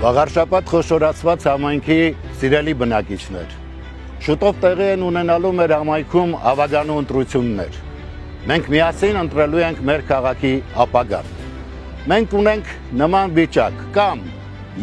Վաղարշաբաթ խոշորացված համայնքի սիրելի բնակիչներ, շուտով տեղի են ունենալու մեր համայնքում ավագանու ընտրություններ։ Մենք միասին ընտրելու ենք մեր քաղաքի ապագան։ Մենք ունենք նման վիճակ, կամ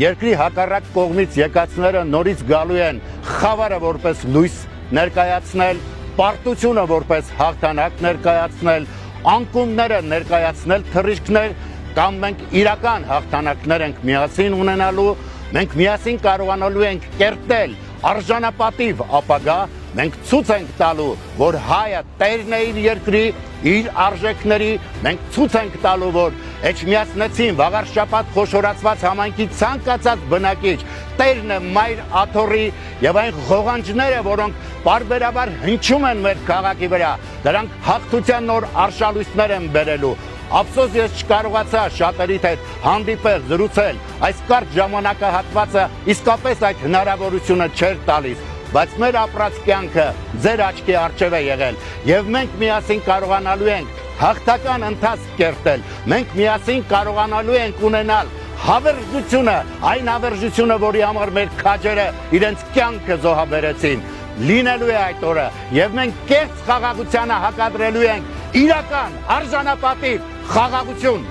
երկրի հակառակ կողմից եկածները նորից գալու են խավարը որպես լույս ներկայացնել, պարտությունը որպես հաղթանակ ներկայացնել, անկումները ներկայացնել թռիչքներ, կամ մենք իրական հաղթանակներ ենք միասին ունենալու, մենք միասին կարողանալու ենք կերտել արժանապատիվ ապագա, մենք ցույց ենք տալու, որ հայը տերն է իր երկրի, իր արժեքների, մենք ցույց ենք տալու, որ Էջմիածնեցին վաղարշաբաթ խոշորացված համայնքի ցանկացած բնակիչ տերն է մայր աթոռի եւ այն ղողանջները, որոնք բարբերաբար հնչում են մեր քաղաքի վրա, դրանք հաղթության նոր արշալույսներ են բերելու։ Ափսոս ես չկարողացա շատերիդ հետ հանդիպել, զրուցել, այս կարճ ժամանակահատվածը իսկապես այդ հնարավորությունը չէր տալիս, բայց մեր ապրած կյանքը ձեր աչքի առջև է եղել եւ մենք միասին կարողանալու ենք հաղթական ընթացք կերտել, մենք միասին կարողանալու ենք ունենալ հավերժությունը, այն հավերժությունը, որի համար մեր քաջերը իրենց կյանքը զոհաբերեցին, լինելու է այդ օրը եւ մենք կեղծ խաղաղությանը հակադրելու ենք իրական արժանապատիվ խաղաղություն։